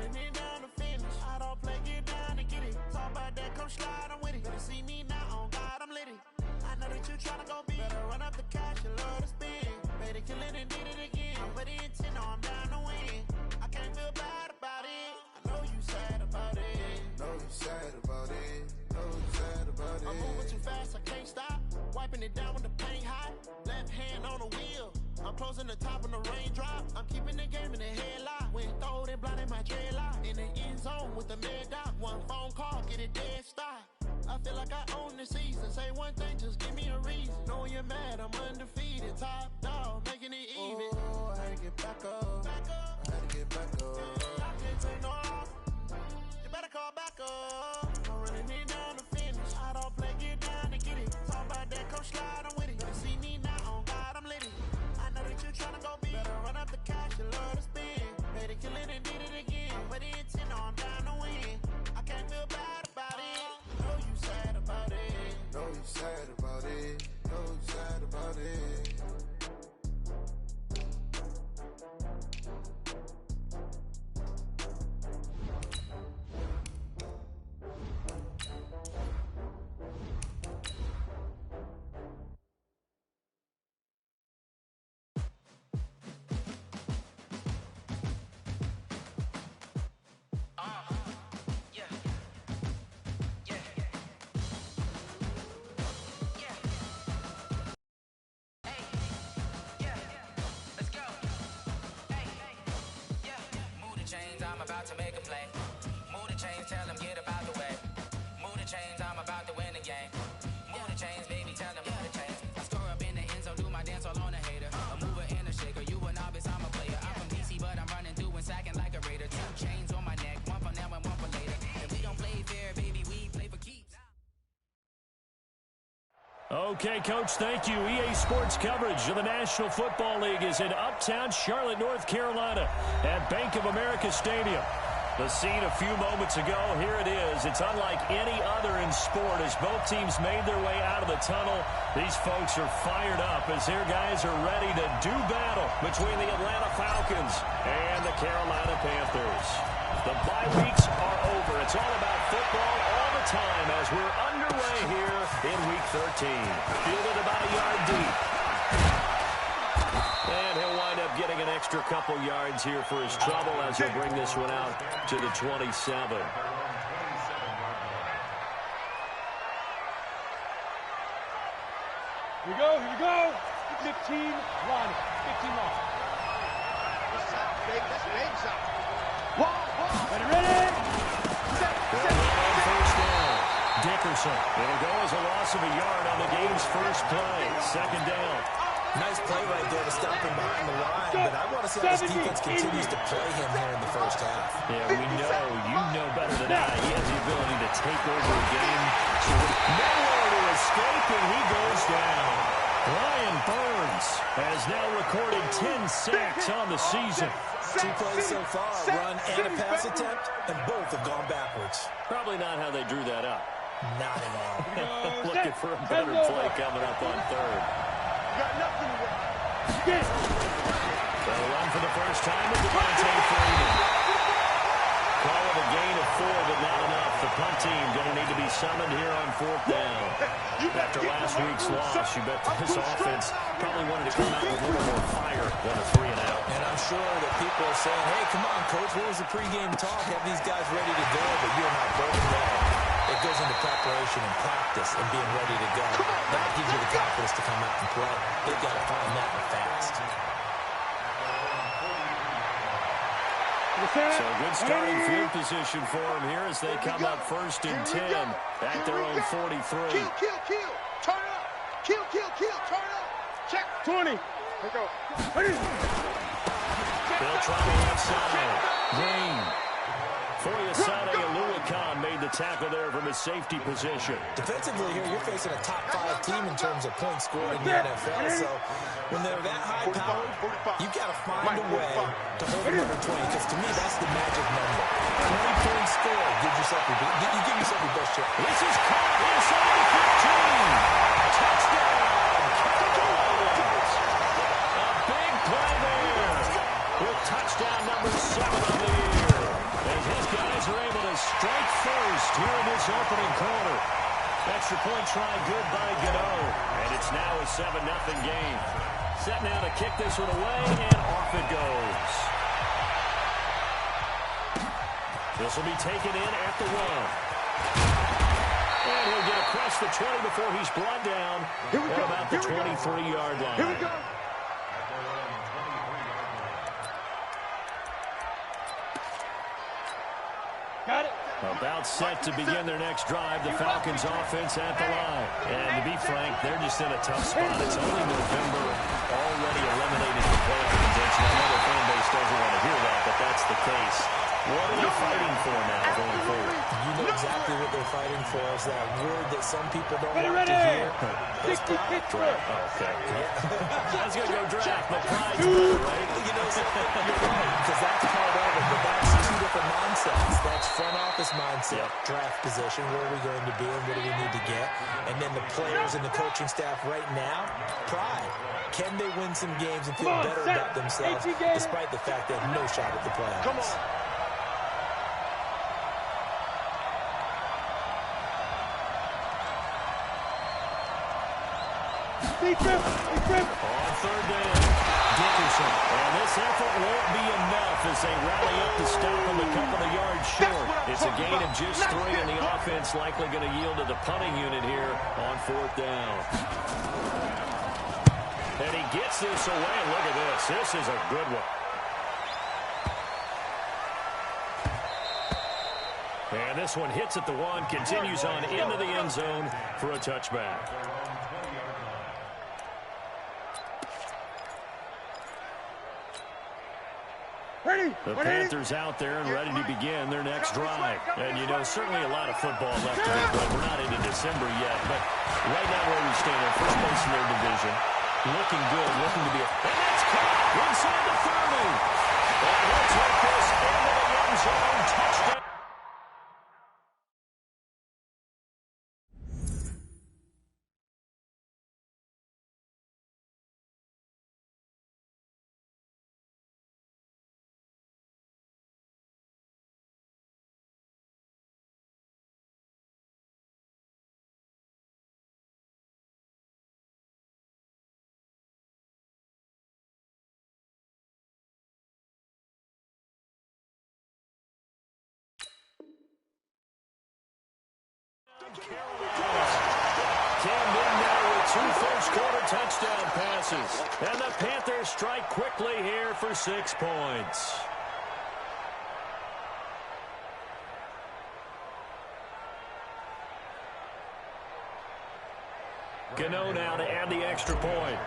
running it down to finish. I don't play, get down and get it. Talk about that, come slide, I'm with it. Better see me now, on God, I'm litty. I know that you tryna go big. Better run up the cash, you love to spin. Better kill it and did it again. I put in 10, no, I'm down to win. I can't feel bad about it. I know you sad about it. Know you sad about it. Know you sad about it. I'm moving too fast, I can't stop. Wiping it down with the paint hot. Left hand on the wheel. I'm closing the top of the raindrop. I'm keeping the game in the headlock. When throwed and blinded my dreadlock. In the end zone with the mad dot. One phone call, get it dead stop. I feel like I own the season. Say one thing, just give me a reason. Knowing you're mad, I'm undefeated. Top dog, making it even. Oh, I had to get back up. I had to get back up. I can't take no off. You better call back up. I'm running it down to finish. I don't play, get down and get it. Talk about that, come slide, I'm with it. Better see me now, on God, I'm litty. I know that you tryna go big. Better run up the cash, you love to spin. Better kill it and did it again. But in 10, no, I'm down to win. I can't feel bad about it. Know you sad about it. Know you sad about it. Know you sad about it. I'm about to make a play. Move the chains, tell them get up out the way. Move the chains, I'm about to win the game. Move the chains, baby, tell them move the chains. I score up in the end zone, do my dance all on a hater. A mover and a shaker, you a novice, I'm a player. I'm from DC, but I'm running through and sacking like a raider. 2 chains on my neck, one for now and one for later. And we don't play fair, baby, we play for keeps. Okay, Coach, thank you. EA Sports coverage of the National Football League is in uptown Charlotte, North Carolina at Bank of America Stadium. The scene a few moments ago, here it is. It's unlike any other in sport as both teams made their way out of the tunnel. These folks are fired up as their guys are ready to do battle between the Atlanta Falcons and the Carolina Panthers. The bye weeks are over. It's all about football all the time as we're underway here in Week 13. Fielded about a yard deep. And he'll wind up getting an extra couple yards here for his trouble as he'll bring this one out to the 27. Here we go, here we go. 15 line. 15 line. That's big shot. Ready. First down. Dickerson. It'll go as a loss of a yard on the game's first play. Second down. Nice play right there to stop him behind the line, but I want to see how this defense continues to play him here in the first half. Yeah, you know better than I. He has the ability to take over a game. So nowhere to escape, and he goes down. Ryan Burns has now recorded 10 sacks on the season. 2 plays so far, a run and a pass attempt, and both have gone backwards. Probably not how they drew that up. Not at all. Looking for a better play coming up on third. Got nothing to They'll run for the first time with Devontae Freeman. Call it a gain of 4, but not enough. The punt team going to need to be summoned here on 4th down. After last week's loss, you bet this offense probably wanted to come out with a little more fire than a 3 and out. And I'm sure that people are saying, hey, come on, Coach, what was the pregame talk? Have these guys ready to go, but you and I both know it goes into preparation and practice and being ready to go. That gives you the confidence to come out and play. They've got to find that fast. So good starting field position for them here as they come up 1st and 10 at their own 43. Kill. Turn up. Kill. Turn up. Check. 20. Here go. They'll try the left side. Green. Foyesade Aluakan made the tackle there from his safety position. Defensively here, you're facing a top 5 team in terms of points scored in the NFL. So when they're that high powered, you've got to find a way to hold them under 20. Because to me, that's the magic number. 20 points scored gives yourself you give yourself your best shot. This is caught inside the 15. Touchdown. Cowboys. A big play there with touchdown number 7 on the year. As extra point try good by Gano. And it's now a 7-0 game. Set now to kick this one away, and off it goes. This will be taken in at the 1. And he'll get across the 20 before he's brought down at about the 23-yard line. Here we go. Got it. About set to begin their next drive, the Falcons offense at the line. And to be frank, they're just in a tough spot. It's only November, already eliminated from playoff contention. I know the fan base doesn't want to hear that, but that's the case. What are they fighting for now going forward? You know exactly what they're fighting for. Is that word that some people don't like to hear. It's pride. Okay. I was going to go draft, but pride's better, right? You know, you're right, because that's part of it, but that's two different mindsets. That's front office mindset, draft position, where are we going to be and what do we need to get? And then the players and the coaching staff right now, pride. Can they win some games and feel better about themselves despite the fact they have no shot at the playoffs? Come on. On third down, Dickerson. And this effort won't be enough as they rally up to stop him a couple of yards short. It's a gain of just 3, and the offense likely going to yield to the punting unit here on 4th down. And he gets this away. Look at this. This is a good one. And this one hits at the 1, continues on into the end zone for a touchback. The Panthers out there and ready to begin their next drive. And, you know, certainly a lot of football left to be played. We're not into December yet, but right now where we stand, in first place in their division, looking good, looking to be a... And that's caught inside the 30. And let's hit this into the end zone. Touchdown. Cam Newton now with 2 first-quarter touchdown passes. And the Panthers strike quickly here for 6 points. Gano now to add the extra point.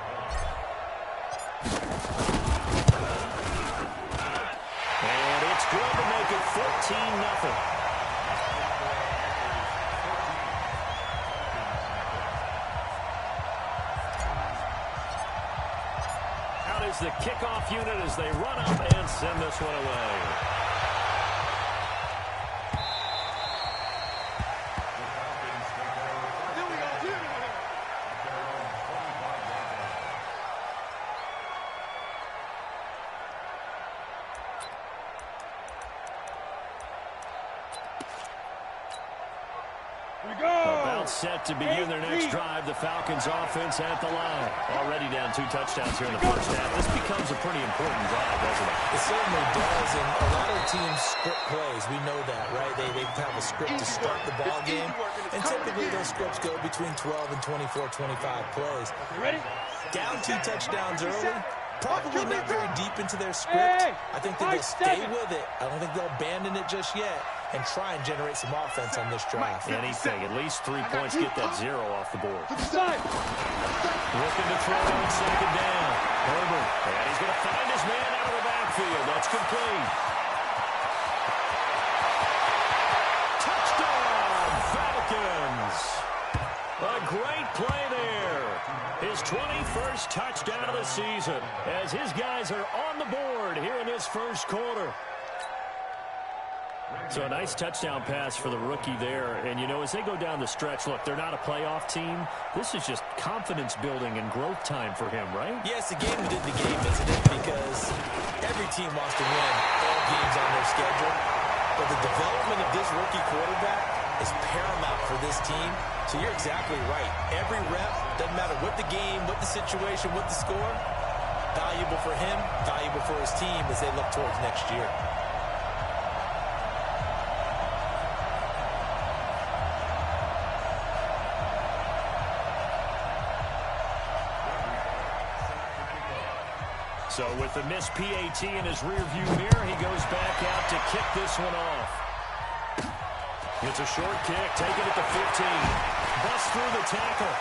And it's good to make it 14-0. Is the kickoff unit as they run up and send this one away. About set to begin their next drive. The Falcons offense at the line. Already down 2 touchdowns here in the first half. This becomes a pretty important drive, doesn't it? It certainly does, and a lot of teams script plays. We know that, right? They have a script to start the ball game, and typically those scripts go between 12 and 24, 25 plays. Ready? Down 2 touchdowns early. Probably not very deep into their script. I think that they'll stay with it. I don't think they'll abandon it just yet and try and generate some offense on this drive. Anything. At least 3 points. Get that 0 off the board. To the side. Looking to throw on 2nd down. Herbert. And he's going to find his man out of the backfield. That's complete. Touchdown, Falcons. A great play there. His 21st touchdown of the season as his guys are on the board here in his first quarter. So a nice touchdown pass for the rookie there. And, you know, as they go down the stretch, look, they're not a playoff team. This is just confidence building and growth time for him, right? Yes, the game within the game, isn't it? Because every team wants to win all games on their schedule. But the development of this rookie quarterback is paramount for this team to So you're exactly right. Every rep, doesn't matter what the game, what the situation, what the score, valuable for him, valuable for his team as they look towards next year. So with the missed PAT in his rearview mirror, he goes back out to kick this one off. It's a short kick, taken at the 15. Busts through the tackle.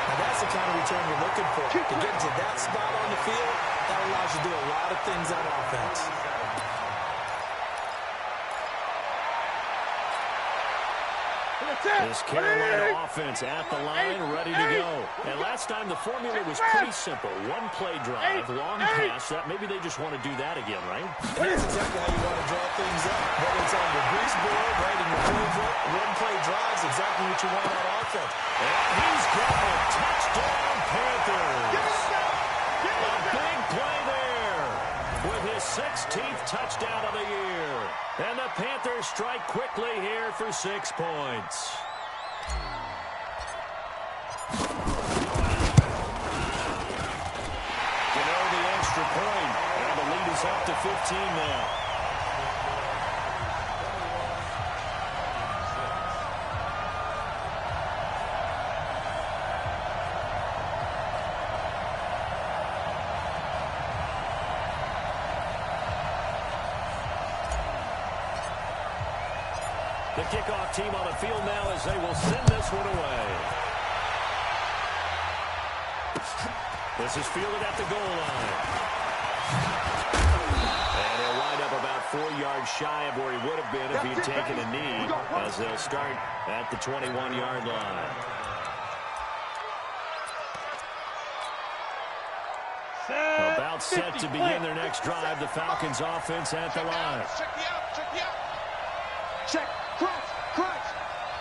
Now that's the kind of return you're looking for. To get to that spot on the field, that allows you to do a lot of things on offense. This Carolina offense at the line, ready to go. And last time the formula was pretty simple. One play drive, long pass. Maybe they just want to do that again, right? And that's exactly how you want to draw things up. Whether it's on your grease board, right in your playbook, one play drives exactly what you want on offense. And he's got a touchdown, Panthers. A big play there with his 16th touchdown of the year. And the Panthers strike quickly here for 6 points. The extra point, and the lead is up to 15 now. The kickoff team on the field now as they will send this one away. This is fielded at the goal line. And he'll wind up about 4 yards shy of where he would have been if he'd taken a knee, as they'll start at the 21-yard line. About set to begin their next drive. The Falcons offense at the line. Check me out. Check.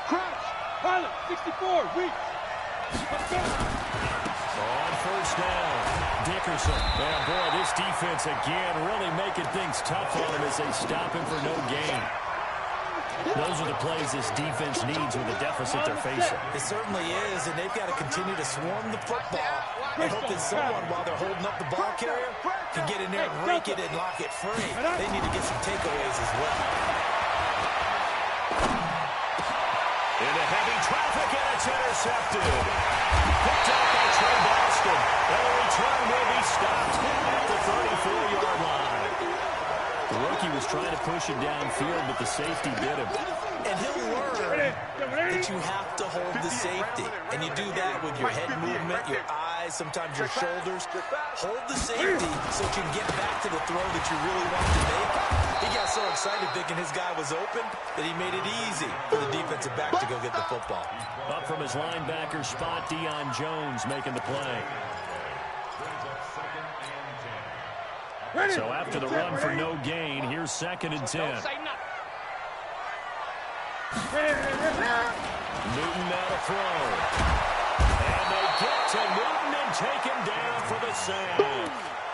Crunch. Pilot, 64, weak. On first down, Dickerson. And boy, this defense again really making things tough on him as they stop him for no gain. Those are the plays this defense needs with the deficit they're facing. It certainly is, and they've got to continue to swarm the football and hope that someone, while they're holding up the ball carrier, can get in there and rake it and lock it free. They need to get some takeaways as well. Into heavy traffic, and it's intercepted. Picked up by Trey Boston. And the return will be stopped at the 34-yard line. The rookie was trying to push it downfield, but the safety did him. And he'll learn that you have to hold the safety. And you do that with your head movement, your eyes, sometimes your shoulders. Hold the safety so you can get back to the throw that you really want to make. He got so excited thinking his guy was open that he made it easy for the defensive back to go get the football. Up from his linebacker spot, Deion Jones making the play. So after the run for no gain, here's 2nd and 10. Newton now to throw. And they get to Newton and take him down for the sack.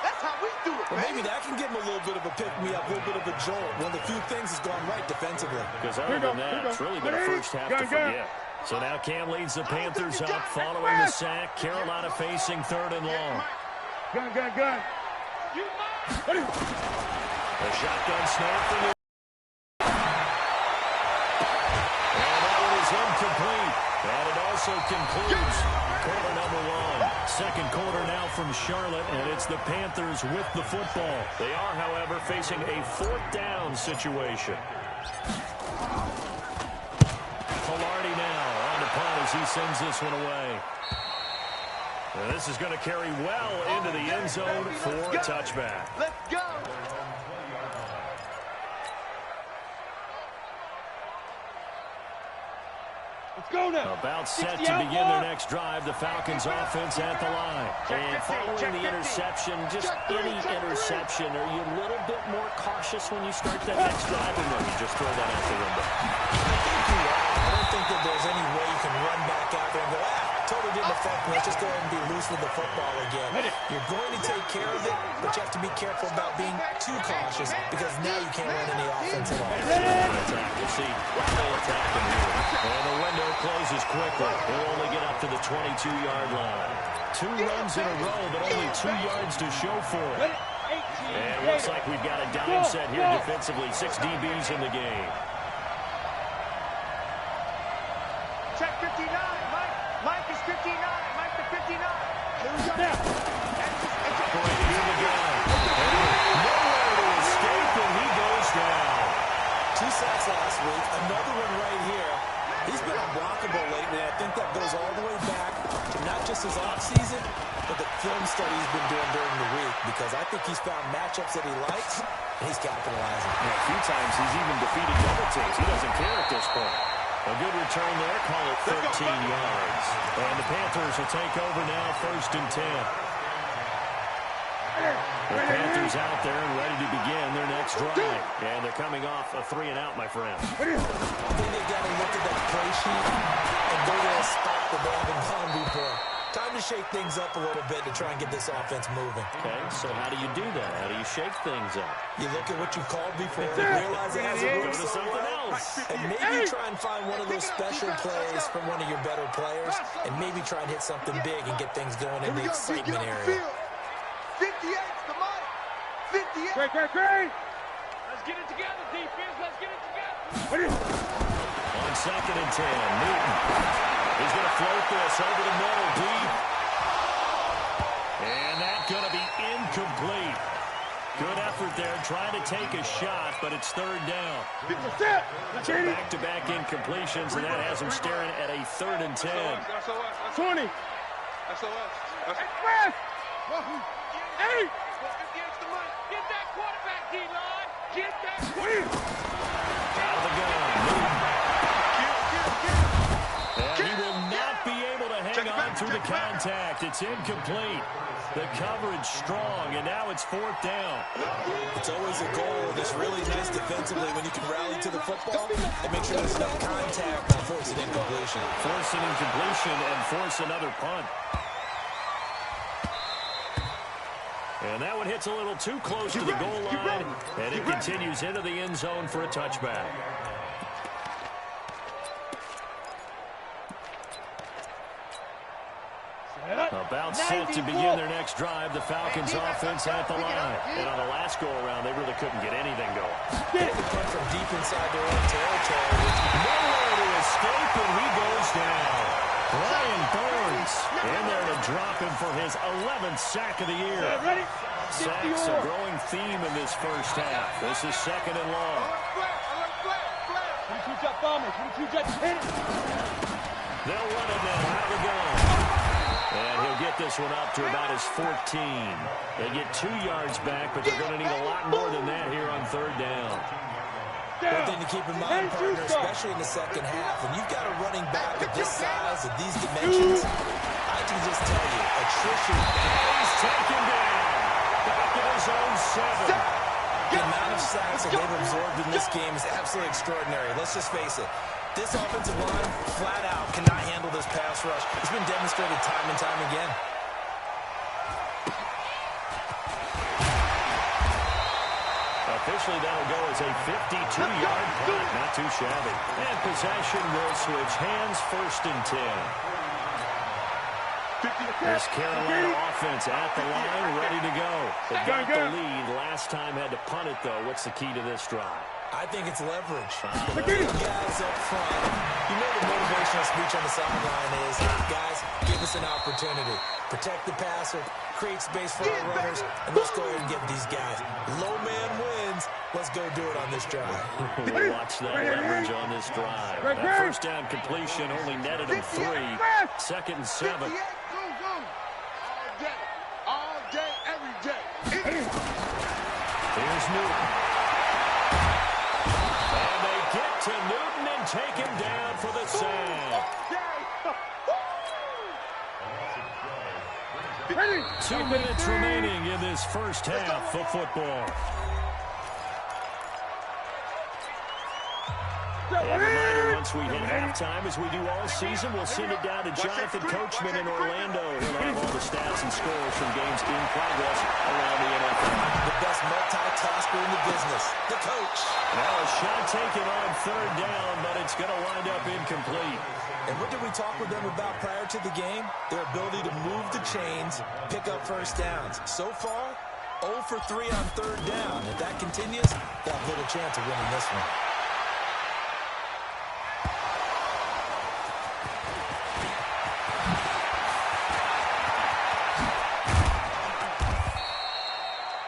That's how we do it, Well, maybe that can give him a little bit of a pick-me-up, a little bit of a jolt. One of the few things has gone right defensively. Because other than that, it's really been a first half to forget. So now Cam leads the Panthers up following the sack. Carolina facing 3rd and long. Gun. A shotgun snap for Newton. And that one is incomplete. And it also concludes quarter number 1. Second quarter now from Charlotte, and it's the Panthers with the football. They are, however, facing a 4th down situation. Filardi now on the punt as he sends this one away. And this is going to carry well into the end zone for a touchback. Let's go. Let's go now. About set to begin their next drive, the Falcons offense at the line. And following the interception, just any interception, are you a little bit more cautious when you start that next drive, or no, you just throw that out the window? I think you are. I don't think that there's any way you can run back out there and go, totally didn't affect me. Let's just go ahead and be loose with the football again. You're going to take care of it, but you have to be careful about being too cautious because now you can't run any offense at all. We'll see what they attack him here. And the window closes quickly. He'll only get up to the 22-yard line. 2 runs in a row, but only 2 yards to show for it. And it looks like we've got a dime set here defensively. 6 DBs in the game. Check 59. Mike is 59. Mike to 59. Now. Brady in the gun. Nowhere to escape, and he goes down. 2 sacks last week. Another one right here. He's been unblockable lately. I think that goes all the way back, not just his offseason, but the film study he's been doing during the week, because I think he's found matchups that he likes, and he's capitalizing. Yeah, a few times he's even defeated double teams. He doesn't care at this point. A good return there. Call it 13 yards. And the Panthers will take over now, 1st and 10. The Panthers out there and ready to begin their next drive. And they're coming off a 3-and-out, my friend. I think they've got to look at that play sheet and go to a spot that they haven't gone before. Time to shake things up a little bit to try and get this offense moving. Okay, so how do you do that? How do you shake things up? You look at what you called before and realize it hasn't worked Go to something else. And maybe try and find one of those special plays from one of your better players, and maybe try and hit something big and get things going in the excitement area. 58, come on. 58. Great. Let's get it together, defense. Let's get it together. On 2nd and 10, Newton. He's going to float this over the middle deep. And that's going to be incomplete. Good effort there, trying to take a shot, but it's 3rd down. So back-to-back incompletions, and that has him staring at a 3rd and 10. 20. Express. 8. Get that quarterback, D-line. Get that quarterback. Out of the gun. And he will not be able to hang on through the contact. It's incomplete. The coverage strong, and now it's 4th down. It's always a goal that's really nice defensively when you can rally to the football and make sure there's enough contact to force an incompletion. Force an incompletion and force another punt. And that one hits a little too close to the goal line, and it continues into the end zone for a touchback. About set to begin their next drive, the Falcons offense at the line. And on the last go-around, they really couldn't get anything going. They come from deep inside their own territory. Nowhere to escape, and he goes down. Ryan Burns in there to drop him for his 11th sack of the year. Sacks a growing theme in this first half. This is 2nd and long. They'll run it now out of the gun. And he'll get this one up to about his 14. They get 2 yards back, but they're going to need a lot more than that here on 3rd down. One thing to keep in mind, partner, especially in the second half, when you've got a running back of this size, of these dimensions, I can just tell you, attrition. He's taken down. Back in his own 7. The amount of sacks that they've absorbed in this game is absolutely extraordinary. Let's just face it. This offensive line, flat out, cannot handle this pass rush. It's been demonstrated time and time again. Officially, that'll go as a 52-yard punt. Not too shabby. And possession will switch hands, 1st and 10. This Carolina offense at the line, ready to go. They got the lead. Last time had to punt it, though. What's the key to this drive? I think it's leverage. The guys up front, you know the motivational speech on the sideline is, guys, give us an opportunity. Protect the passer, create space for our runners, and let's go ahead and get these guys. Low man wins. Let's go do it on this drive. We'll watch that leverage on this drive. That first down completion only netted him 3. 2nd and 7. All day, every day. Here's Newton. And they get to Newton and take him down for the sack. 2 minutes remaining in this first half of football. And a reminder once we hit halftime, as we do all season, we'll send it down to Jonathan Coachman in Orlando. He'll have all the stats and scores from games in progress around the NFL. The best multitasker in the business, the coach. Now a shot taken on third down, but it's going to wind up incomplete. And what did we talk with them about prior to the game? Their ability to move the chains, pick up first downs. So far, 0 for 3 on third down. If that continues, they'll have little chance of winning this one.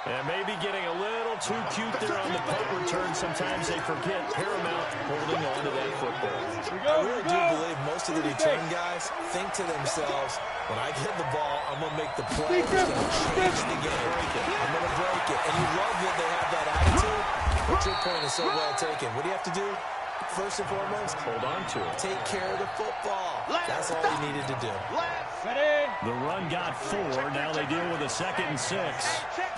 And maybe getting a little too cute there on the punt return. Sometimes they forget paramount holding on to that football. I really do believe most of the return guys think to themselves, when I get the ball, I'm going to make the play that's going to change the game. I'm going to break it. And you love that they have that attitude. But your point is so well taken. What do you have to do? First and foremost, hold on to it. Take care of the football. That's all you needed to do. The run got 4. Now they deal with a 2nd and 6. Back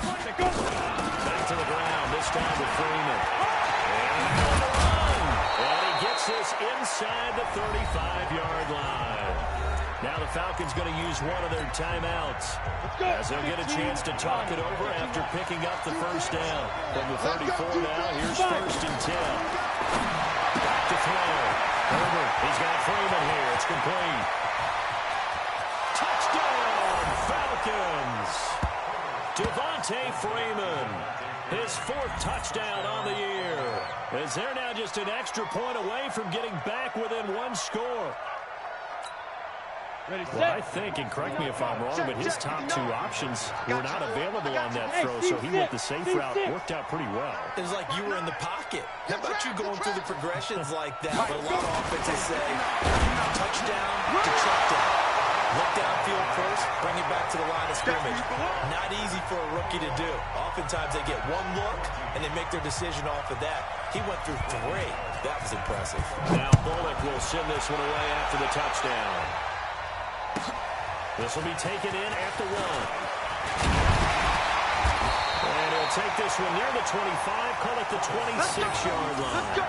to the ground, this time with Freeman. And he gets this inside the 35-yard line. Now the Falcons going to use one of their timeouts, as they'll get a chance to talk it over after picking up the first down. From the 34 now, here's 1st and 10. Back to throw. Herbert, he's got Freeman here. It's complete. Touchdown, Falcons. Devontae Freeman, his 4th touchdown on the year, as they're now just an extra point away from getting back within 1 score. Well, I think, and correct me if I'm wrong, but his top 2 options were not available on that throw, so he went the safe route. Worked out pretty well. It was like you were in the pocket. How about you going through the progressions like that? But a lot of offenses say, touchdown to check down. Look downfield first, bring it back to the line of scrimmage. Not easy for a rookie to do. Oftentimes they get 1 look, and they make their decision off of that. He went through 3. That was impressive. Now Bullock will send this one away after the touchdown. This will be taken in at the 1. And he'll take this one near the 25, call it the 26-yard line.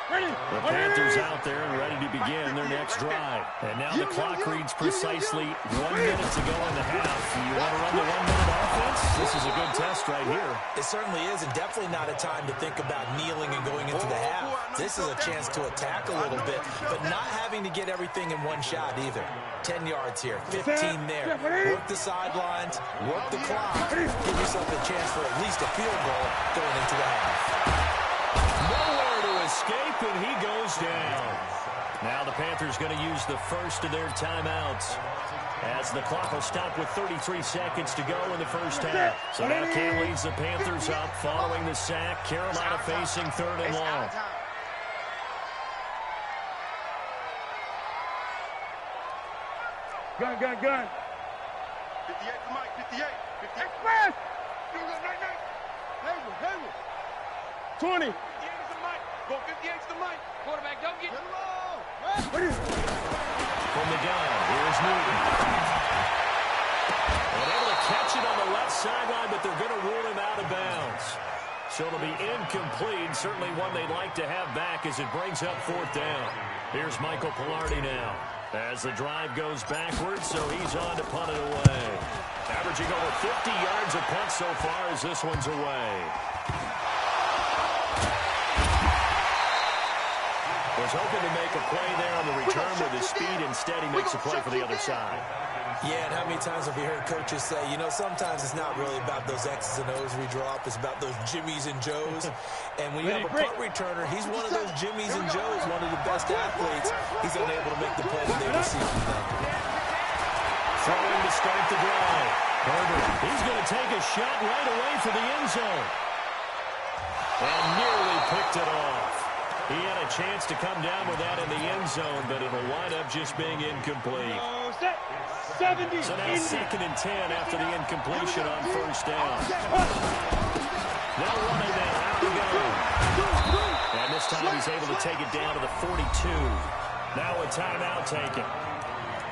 The Panthers out there and ready to begin their next drive. And now the clock reads precisely 1 minute to go in the half. You want to run the 1-minute offense? This is a good test right here. It certainly is, and definitely not a time to think about kneeling and going into the half. This is a chance to attack a little bit, but not having to get everything in one shot either. 10 yards here, 15 there. Work the sidelines, work the clock. Give yourself a chance for at least a field goal going into the half. Nowhere to escape, and he goes down. Now the Panthers going to use the first of their timeouts, as the clock will stop with 33 seconds to go in the first half. So now Cam leads the Panthers up following the sack. Carolina facing 3rd and long. Gun. 58 to Mike, 58. Express! Hayward. 20. 58 is the Mike. Go 58 is the Mike. Quarterback, don't get low. From the gun, here's Newton. And able to catch it on the left sideline, but they're going to rule him out of bounds. So it'll be incomplete. Certainly one they'd like to have back as it brings up 4th down. Here's Michael Pilardi now, as the drive goes backwards, so he's on to punt it away. Averaging over 50 yards a punt so far as this one's away. Was hoping to make a play there on the return with his speed. Instead, he makes a play for the other side. Yeah, and how many times have we heard coaches say, you know, sometimes it's not really about those X's and O's we draw up. It's about those Jimmies and Joes. And when you have a punt returner, he's one of those Jimmies and Joes, one of the best athletes. He's unable to make the play that they receive from them. Throwing to start the drive. Herbert, he's going to take a shot right away for the end zone. And nearly picked it off. He had a chance to come down with that in the end zone, but it'll wind up just being incomplete. 70. So now 2nd and 10 after the incompletion on 1st down. They'll run it now. Out we go. And this time he's able to take it down to the 42. Now a timeout taken.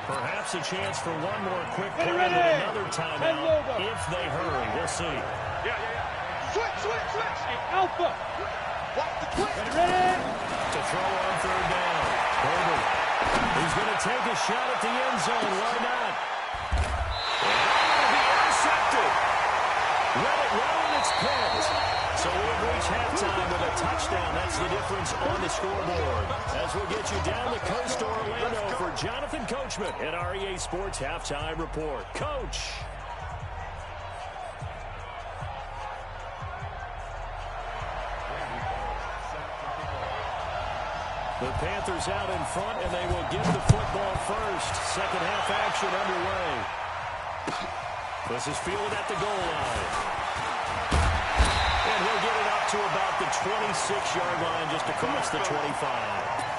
Perhaps a chance for one more quick play with another timeout if they hurry. We'll see. Switch. Hey, Alpha. Watch the twist. Ready? To throw on third down. Herbert. He's going to take a shot at the end zone. Why not? And it'll be intercepted. Let it roll and it's pinned. So we've reached halftime with a touchdown. That's the difference on the scoreboard. As we'll get you down the coast to Orlando for Jonathan Coachman at our EA Sports Halftime Report. Coach. The Panthers out in front, and they will get the football first. Second half action underway. This is fielded at the goal line. And he'll get it up to about the 26-yard line, just across the 25.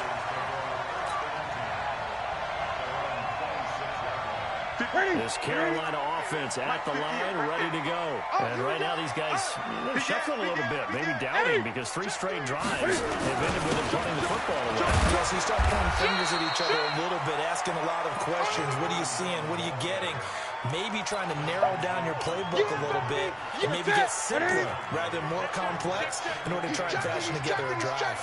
This Carolina offense at the line, ready to go. And right now these guys, they're shuffling a little bit, maybe doubting, because 3 straight drives have ended with them punting the football away. Yes, you start pointing fingers at each other a little bit, asking a lot of questions. What are you seeing? What are you getting? Maybe trying to narrow down your playbook a little bit and maybe get simpler rather than more complex in order to try and fashion together a drive.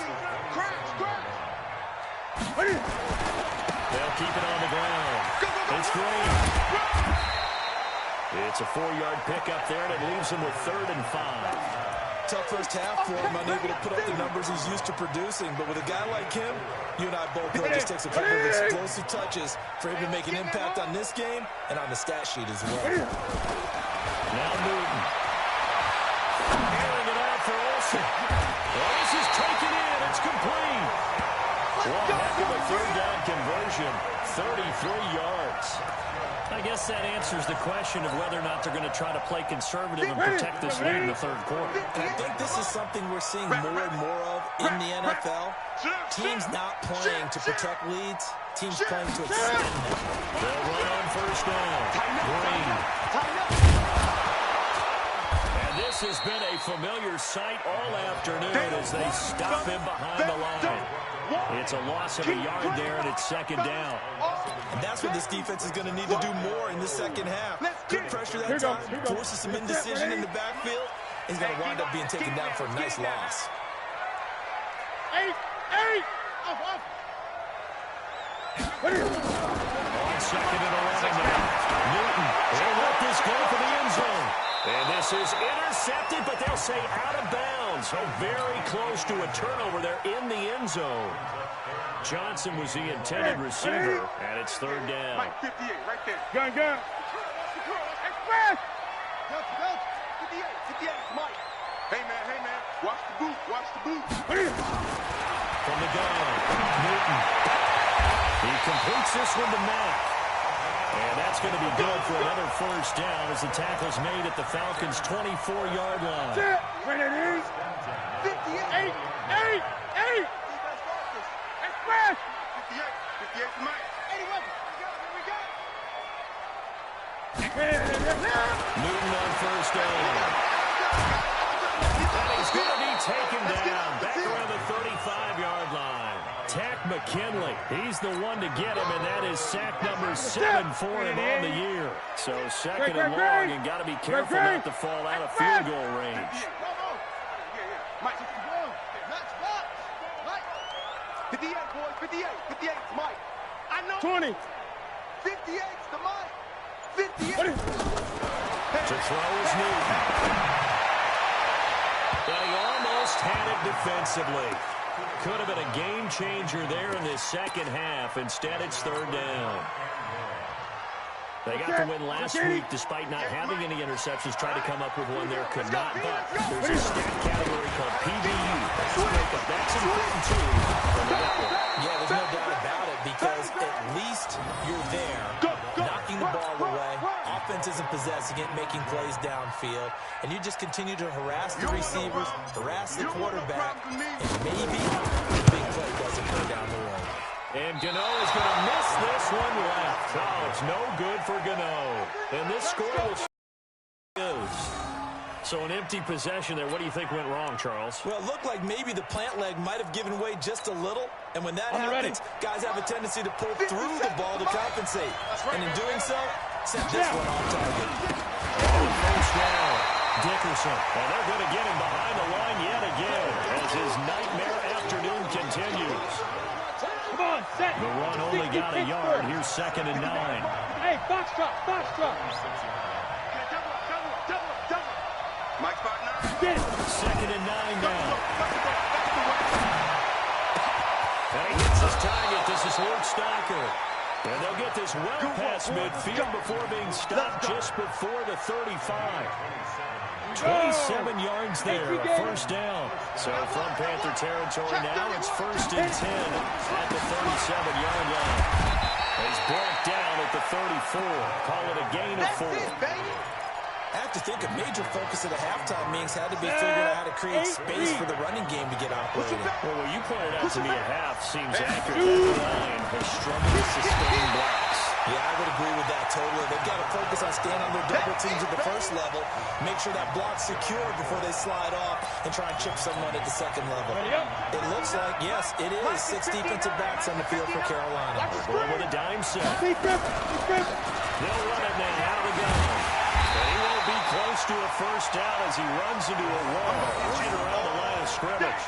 They'll keep it on the ground. It's Green. It's a 4-yard pickup there, and it leaves him with 3rd and 5. Tough first half for him, unable to put up the numbers he's used to producing. But with a guy like him, you and I both know it just takes a couple of explosive touches for him to make an impact on this game and on the stat sheet as well. Now Newton. Airing it out for Olsen. Well, this is taken in. It's complete. One heck of a third down conversion. 33 yards. I guess that answers the question of whether or not they're going to try to play conservative and protect this lead in the third quarter. And I think this is something we're seeing more and more of in the NFL. Teams not playing to protect leads, teams playing to extend them. They'll run on first down. Green. And this has been a familiar sight all afternoon as they stop him behind the line. It's a loss of a yard there, and it's 2nd down. And that's what this defense is going to need to do more in the second half. Good pressure that time, forces some indecision in the backfield. He's going to wind up being taken down for a nice loss. On 2nd and 11 now. Newton will let this go for the end zone. And this is intercepted, but they'll say out of bounds. So very close to a turnover there in the end zone. Johnson was the intended receiver, and it's 3rd down. Mike, 58, right there. Gun. Express! 58, Mike. Hey, man. Watch the boot. From the gun, Newton. He completes this one to Mack. And that's going to be good for another first down as the tackle's made at the Falcons' 24-yard line. When it is 58. Express! 58 for Mike. 81. Newton on first down. And he's going to be taken down back around the 35-yard line. Tack McKinley, he's the one to get him, and that is sack number 7 for him on the year. So 2nd and long, and got to be careful not to fall out of field goal range. Mike. 58, boys. 58 to Mike. I know. 20. 58's to Mike. 58. To throw is Newton. And he almost had it defensively. Could have been a game changer there in this second half. Instead, it's 3rd down. They got the win last week despite not having any interceptions. Tried to come up with one there, could not. But there's a stat category called PBU. That's important too. Yeah, there's no doubt about it, because at least you're there, knocking the ball away. Offense isn't possessing it, making plays downfield. And you just continue to harass the receivers, harass the quarterback, and maybe the big play doesn't go down the road. And Gano is going to miss this one left. Oh, it's no good for Gano. And this score will So an empty possession there. What do you think went wrong, Charles? Well, it looked like maybe the plant leg might have given way just a little. And when that happens, guys have a tendency to pull through the ball to compensate. And in doing so, set this one on target. First down. Dicker Jefferson. And they're going to get him behind the line yet again as his nightmare afternoon continues. Come on, set. The run only got a yard. Here's 2nd and 9. Hey, box drop, box drop. Mike's partner. Get it. 2nd and 9 now. And he gets his target. This is Luke Stocker. And they'll get this well past midfield before being stopped just before the 35. 27 yards there, a first down. So from Panther territory now, it's 1st and 10 at the 37-yard line. He's brought down at the 34. Call it a gain of 4. I have to think a major focus of the halftime meetings had to be figuring out how to create space for the running game to get operating. Well, what you pointed out to me at half seems accurate. That line has struggled to sustain blocks. Yeah, I would agree with that totally. They've got to focus on staying on their double teams at the first level, make sure that block's secure before they slide off and try and chip someone at the second level. It looks like, yes, it is 6 defensive backs on the field for Carolina. Ball with a dime set. They'll run it now out of the gun. And he won't be close to a first down as he runs into a wall right around the line of scrimmage.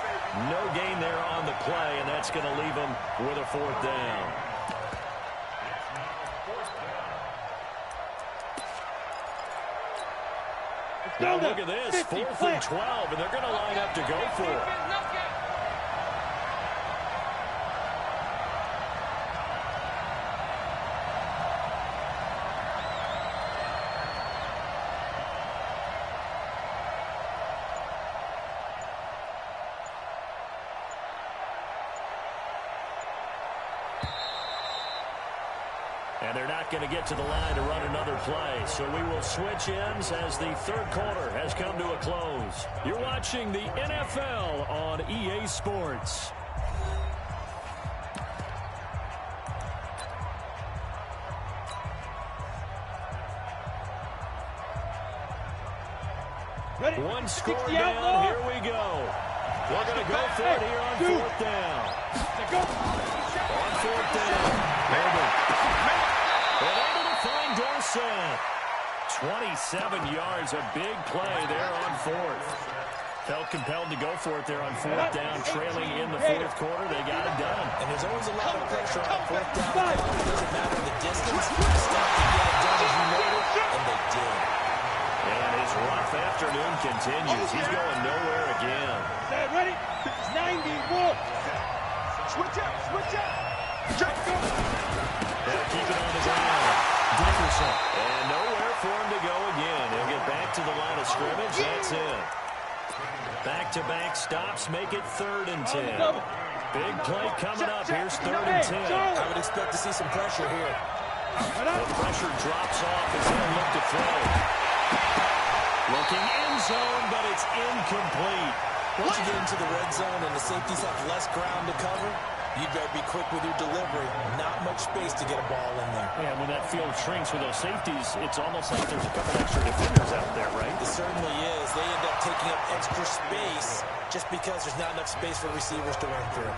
No gain there on the play, and that's going to leave him with a 4th down. Now look at this, 4th and 12, and they're going to line up to go for it. And they're not going to get to the line to run another play. So we will switch ends as the 3rd quarter has come to a close. You're watching the NFL on EA Sports. Ready? One score down. Here we go. We're going to go for it here on 4th down. On 4th down. They're able to find Dorsett. 27 yards, a big play there on 4th. Felt compelled to go for it there on 4th down, trailing in the 4th quarter. They got it done. And there's always a lot of pressure on 4th down. It doesn't matter the distance. Stop to get it done as you noted, and they did. And his rough afternoon continues. He's going nowhere again. Ready? 91. Switch out, switch out. They'll keep it on the ground. Jefferson. And nowhere for him to go again. He'll get back to the line of scrimmage. That's it. Back-to-back stops make it 3rd and 10. Big play coming up. Here's 3rd and 10. I would expect to see some pressure here. The pressure drops off as they look to throw. Looking end zone, but it's incomplete. Once you get into the red zone and the safeties have less ground to cover, you better be quick with your delivery. Not much space to get a ball in there. Yeah, when that field shrinks with those safeties, it's almost like there's a couple extra defenders out there, right? It certainly is. They end up taking up extra space just because there's not enough space for receivers to run through.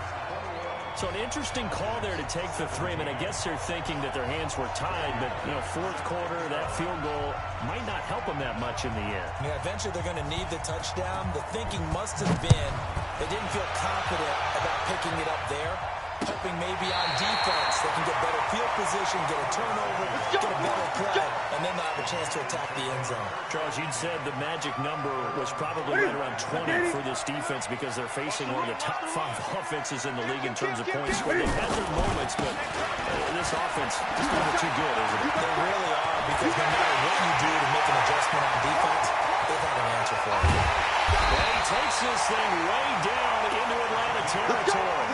So an interesting call there to take the 3. I mean, I guess they're thinking that their hands were tied, but, you know, 4th quarter, that field goal might not help them that much in the end. Yeah, eventually they're going to need the touchdown. The thinking must have been they didn't feel confident about picking it up there, hoping maybe on defense they can get better field position, get a turnover, get a better play, and then they'll have a chance to attack the end zone. Charles, you'd said the magic number was probably right around 20 for this defense because they're facing one of the top 5 offenses in the league in terms of points scored. They've had their moments, but this offense is a little too good, isn't it? They really are, because no matter what you do to make an adjustment on defense, they've had an answer for it. And he takes this thing way down into Atlanta territory.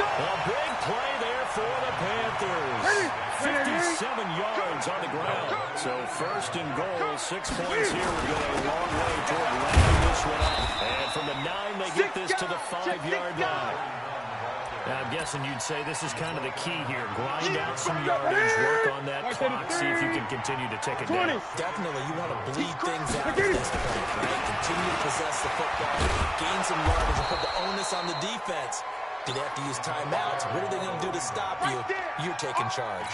A big play there for the Panthers. 57 yards on the ground. So 1st and goal, 6 points here. We're going a long way toward wrapping this one up. And from the 9, they get this to the 5-yard line. Now, I'm guessing you'd say this is kind of the key here. Grind out some yardage, work on that clock, see if you can continue to tick it down. Definitely, you want to bleed things out at this point, right? Continue to possess the football, gain some yardage, and put the onus on the defense. Do they have to use timeouts? What are they going to do to stop you? You're taking charge.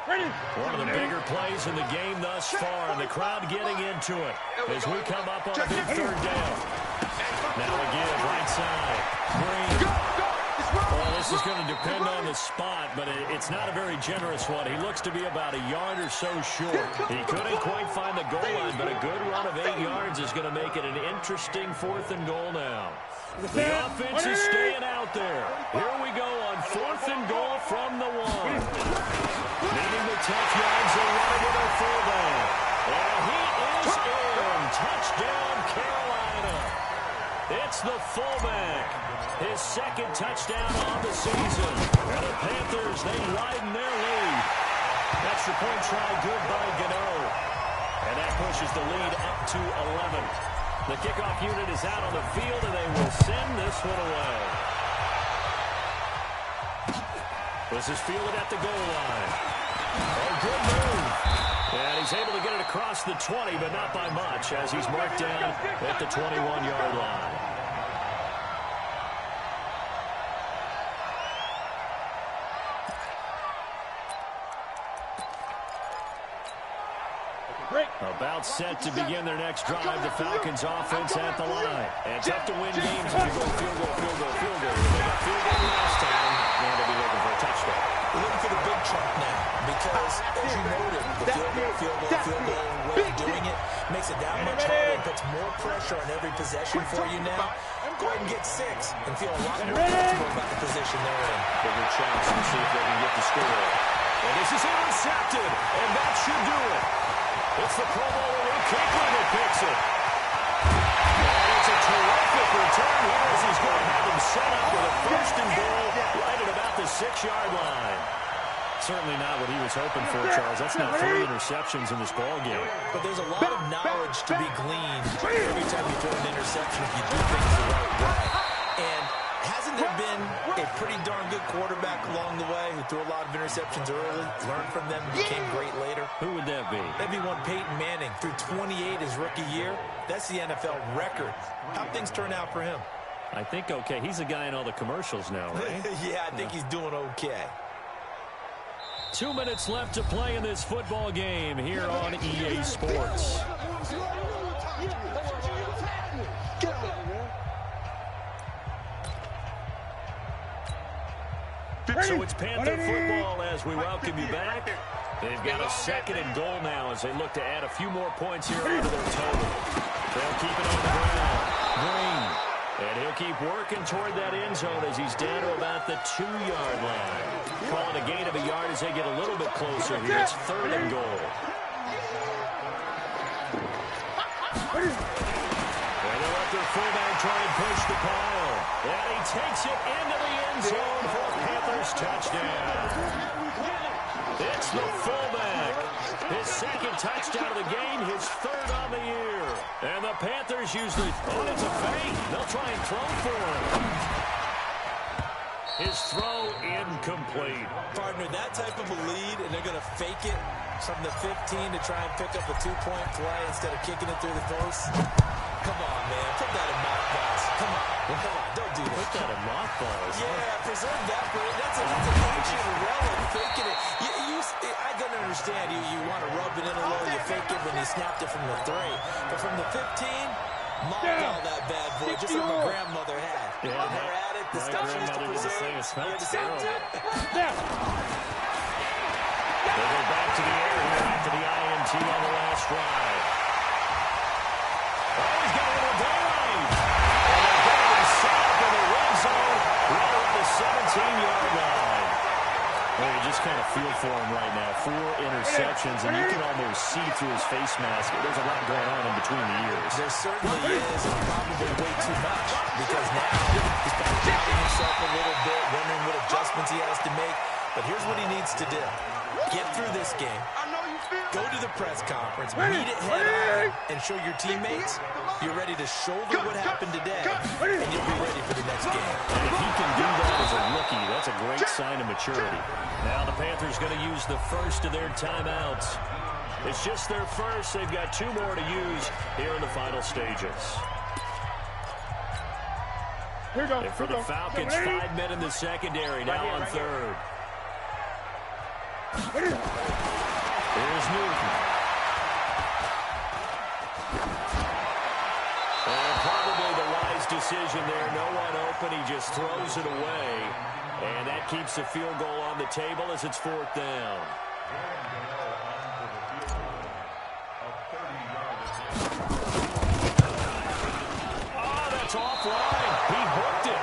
One of the bigger plays in the game thus far, and the crowd getting into it as we come up on a big third down. Now again, right side. Green. Well, this is going to depend on the spot, but it's not a very generous one. He looks to be about a yard or so short. He couldn't quite find the goal line, but a good run of 8 yards is going to make it an interesting 4th and goal now. The offense is staying out there. Here we go on 4th and goal from the 1. Needing the touchdowns, they run it with their fullback. And he is in. Touchdown, Carolina. It's the fullback. His 2nd touchdown on the season. And the Panthers, they widen their lead. Extra point try good by Gano. And that pushes the lead up to 11. The kickoff unit is out on the field, and they will send this one away. This is fielded at the goal line. Oh, good move. And he's able to get it across the 20, but not by much, as he's marked down at the 21-yard line. About set to begin their next drive. The Falcons offense at the line. And tough to win games if you go field goal, field goal, field goal. They got field goal last time. Now they'll be looking for a touchdown. We're looking for the big chunk now because, as you noted, the field goal way of doing it makes it that much harder and puts more pressure on every possession for you now. Go ahead and get 6 and feel a lot more comfortable about the position they're in. Bigger chance and see if they can get the score. And this is intercepted, and that should do it. It's the Pro Bowler Luke Kuechly that picks it. And it's a terrific return here as he's going to have him set up with a 1st and goal right at about the 6-yard line. Certainly not what he was hoping for, Charles. That's now 3 interceptions in this ball game. But there's a lot of knowledge to be gleaned every time you throw an interception if you do things the right way. And hasn't there been a pretty darn good quarterback along the way who threw a lot of interceptions early, learned from them, became great later? Who would that be? That'd be one Peyton Manning. Threw 28 his rookie year. That's the NFL record. How'd things turn out for him? I think okay. He's a guy in all the commercials now, right? Yeah, I think he's doing okay. 2 minutes left to play in this football game here on EA Sports. So it's Panther football as we welcome you back. They've got a 2nd and goal now as they look to add a few more points here onto their total. They'll keep it on the ground. Green. And he'll keep working toward that end zone as he's down to about the 2-yard line. Calling a gain of a yard as they get a little bit closer here. It's 3rd and goal. And they'll let their fullback try and push the pile. And he takes it into the end zone for a Panthers touchdown. It's the fullback. His 2nd touchdown of the game, his 3rd on the year. And the Panthers usually, it's a fake. They'll try and throw for him. His throw incomplete. Partner, that type of a lead, and they're going to fake it from the 15 to try and pick up a 2-point play instead of kicking it through the post. Come on, man. Put that in mothballs. Come on. Don't do that. Put that in mothballs. Yeah, preserve that. That's an ancient relic. Faking it. I can understand you want to rub it in a little. You fake it when you snapped it from the 3. But from the 15, mothball that bad boy, just like my grandmother had. Yeah, when they're at it, the stuff she used to preserve. They go back to the air here after the INT on the last drive. Oh, he's got a little daylight. And they're going to be set up in the red zone right around the 17-yard line. Well, you just kind of feel for him right now. 4 interceptions, and you can almost see through his face mask. There's a lot going on in between the ears. There certainly is, and probably way too much, because now he's probably doubting himself a little bit, wondering what adjustments he has to make. But here's what he needs to do. Get through this game. Go to the press conference, meet it head on, and show your teammates you're ready to shoulder what happened today, and you'll be ready for the next game. And if he can do that as a rookie, that's a great sign of maturity. Now the Panthers going to use the first of their timeouts. It's just their first. They've got 2 more to use here in the final stages. And for the Falcons, 5 men in the secondary, now on 3rd. Here's Newton. And probably the wise decision there. No one open. He just throws it away. And that keeps the field goal on the table as it's 4th down. Oh, that's offline. He hooked it.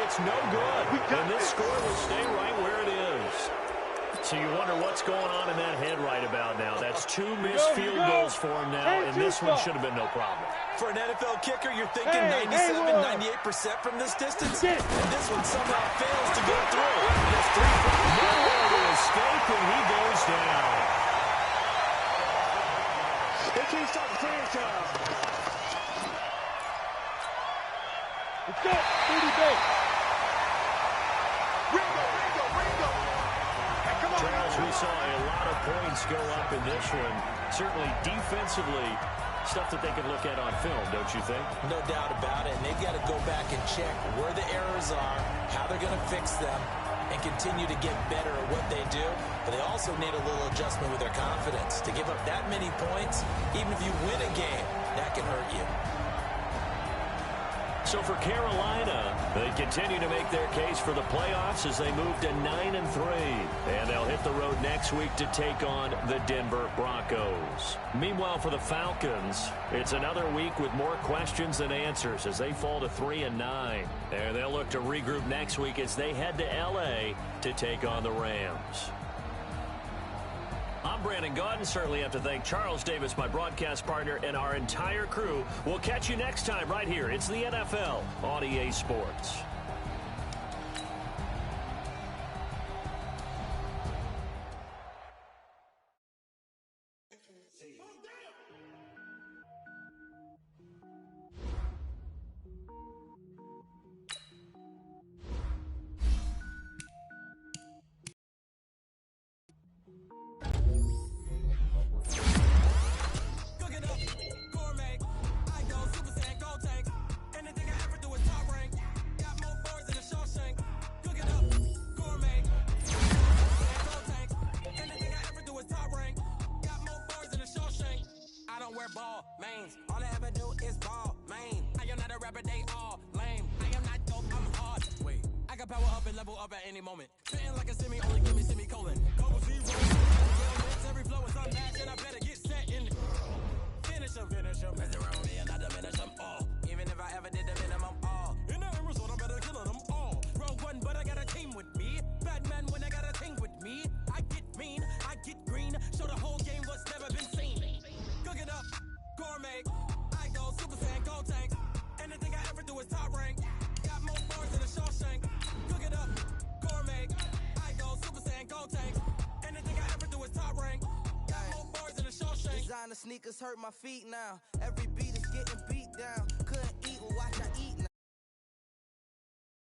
It's no good. And this score will stay right where it is. So you wonder what's going on in that head right about now. That's 2 missed field goals for him now, and this one should have been no problem. For an NFL kicker, you're thinking 97, 98% from this distance, and this one somehow fails to go through. There's 3 nowhere to escape, and he goes down. They can't stop the franchise. Let's go, 30 base. Ringo. Charles, we saw a lot of points go up in this one. Certainly defensively, stuff that they can look at on film, don't you think? No doubt about it. And they've got to go back and check where the errors are, how they're going to fix them, and continue to get better at what they do. But they also need a little adjustment with their confidence. To give up that many points, even if you win a game, that can hurt you. So for Carolina, they continue to make their case for the playoffs as they move to 9-3. And they'll hit the road next week to take on the Denver Broncos. Meanwhile, for the Falcons, it's another week with more questions than answers as they fall to 3-9. And they'll look to regroup next week as they head to L.A. to take on the Rams. I'm Brandon Gaudin. Certainly have to thank Charles Davis, my broadcast partner, and our entire crew. We'll catch you next time right here. It's the NFL on EA Sports. Sneakers hurt my feet now. Every beat is getting beat down.